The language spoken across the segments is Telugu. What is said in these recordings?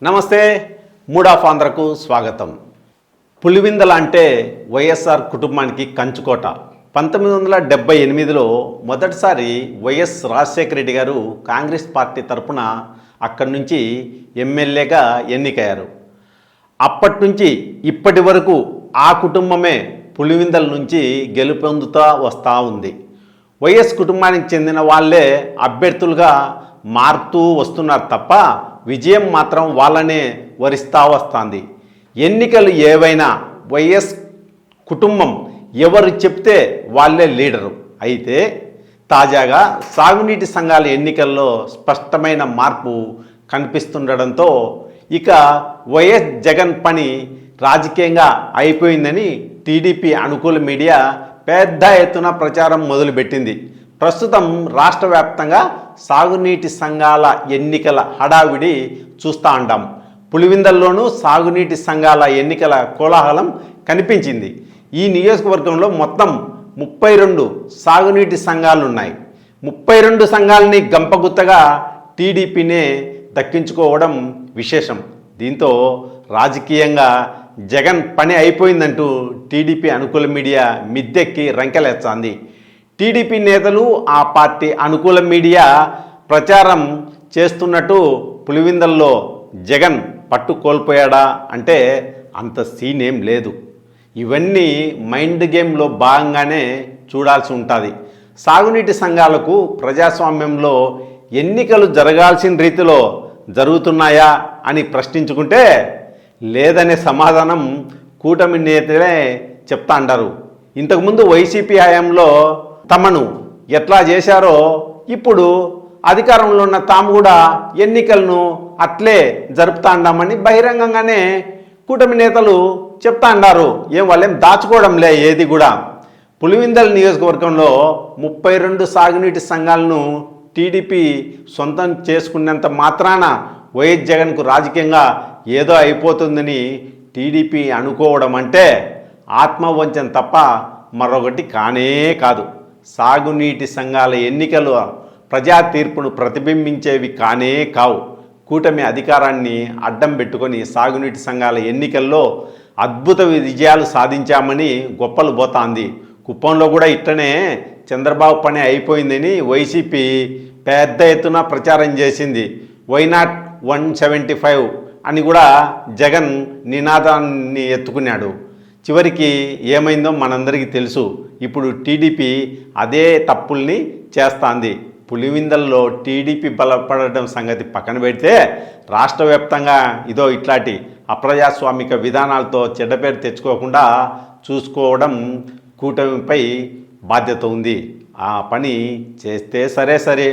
నమస్తే. మూడ్ ఆఫ్ ఆంధ్రకు స్వాగతం. పులివిందల అంటే వైఎస్ఆర్ కుటుంబానికి కంచుకోట. 1978లో మొదటిసారి వైఎస్ రాజశేఖర రెడ్డి గారు కాంగ్రెస్ పార్టీ తరపున అక్కడి నుంచి ఎమ్మెల్యేగా ఎన్నికయ్యారు. అప్పటి నుంచి ఇప్పటి వరకు ఆ కుటుంబమే పులివిందల నుంచి గెలుపొందుతూ వస్తూ ఉంది. వైఎస్ కుటుంబానికి చెందిన వాళ్ళే అభ్యర్థులుగా మారుతూ వస్తున్నారు తప్ప విజయం మాత్రం వాళ్ళనే వరిస్తూ వస్తుంది. ఎన్నికలు ఏవైనా వైఎస్ కుటుంబం ఎవరు చెప్తే వాళ్ళే లీడరు. అయితే తాజాగా సాగునీటి సంఘాల ఎన్నికల్లో స్పష్టమైన మార్పు కనిపిస్తుండడంతో ఇక వైఎస్ జగన్ పని రాజకీయంగా అయిపోయిందని టీడీపీ అనుకూల మీడియా పెద్ద ఎత్తున ప్రచారం మొదలుపెట్టింది. ప్రస్తుతం రాష్ట్ర వ్యాప్తంగా సాగునీటి సంఘాల ఎన్నికల హడావిడి చూస్తూ ఉంటాం. పులివిందల్లోనూ సాగునీటి సంఘాల ఎన్నికల కోలాహలం కనిపించింది. ఈ నియోజకవర్గంలో మొత్తం 32 సాగునీటి సంఘాలు ఉన్నాయి. 32 సంఘాలని గంపగుత్తగా టీడీపీనే దక్కించుకోవడం విశేషం. దీంతో రాజకీయంగా జగన్ పని అయిపోయిందంటూ టీడీపీ అనుకూల మీడియా మిద్దెక్కి రంకెలేస్తోంది. టీడీపీ నేతలు ఆ పార్టీ అనుకూల మీడియా ప్రచారం చేస్తున్నట్టు పులివిందల్లో జగన్ పట్టు కోల్పోయాడా అంటే అంత సీన్ ఏం లేదు. ఇవన్నీ మైండ్ గేమ్లో భాగంగానే చూడాల్సి ఉంటుంది. సాగునీటి సంఘాలకు ప్రజాస్వామ్యంలో ఎన్నికలు జరగాల్సిన రీతిలో జరుగుతున్నాయా అని ప్రశ్నించుకుంటే లేదనే సమాధానం కూటమి నేతలే చెప్తా అంటారు. ఇంతకుముందు వైసీపీ హయాంలో తమను ఎట్లా చేశారో ఇప్పుడు అధికారంలో ఉన్న తాము కూడా ఎన్నికలను అట్లే జరుపుతా ఉండామని బహిరంగంగానే కూటమి నేతలు చెప్తా ఉన్నారు. వాళ్ళేం దాచుకోవడంలే ఏది కూడా. పులివిందల నియోజకవర్గంలో 32 సాగునీటి సంఘాలను టీడీపీ సొంతం చేసుకున్నంత మాత్రాన వైఎస్ జగన్కు రాజకీయంగా ఏదో అయిపోతుందని టీడీపీ అనుకోవడం అంటే ఆత్మవంచన తప్ప మరొకటి కానే కాదు. సాగునీటి సంఘాల ఎన్నికలు ప్రజా తీర్పును ప్రతిబింబించేవి కానే కావు. కూటమి అధికారాన్ని అడ్డం పెట్టుకొని సాగునీటి సంఘాల ఎన్నికల్లో అద్భుత విజయాలు సాధించామని గొప్పలు పోతాంది. కుప్పంలో కూడా ఇట్టనే చంద్రబాబు పని అయిపోయిందని వైసీపీ పెద్ద ఎత్తున ప్రచారం చేసింది. వైనాట్ 175 అని కూడా జగన్ నినాదాన్ని ఎత్తుకున్నాడు. చివరికి ఏమైందో మనందరికీ తెలుసు. ఇప్పుడు టీడీపీ అదే తప్పుల్ని చేస్తాంది. పులివిందల్లో టీడీపీ బలపడడం సంగతి పక్కన పెడితే రాష్ట్ర వ్యాప్తంగా ఇదో ఇట్లాంటి అప్రజాస్వామిక విధానాలతో చెడ్డపేరు తెచ్చుకోకుండా చూసుకోవడం కూటమిపై బాధ్యత ఉంది. ఆ పని చేస్తే సరే,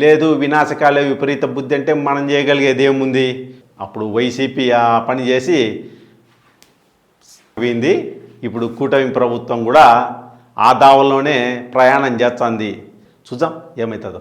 లేదు వినాశకాలే విపరీత బుద్ధి అంటే మనం చేయగలిగేది ఏముంది? అప్పుడు వైసీపీ ఆ పని చేసి పోయింది. ఇప్పుడు కూటమి ప్రభుత్వం కూడా ఆ దావల్లోనే ప్రయాణం చేస్తుంది. చూద్దాం ఏమవుతుందో.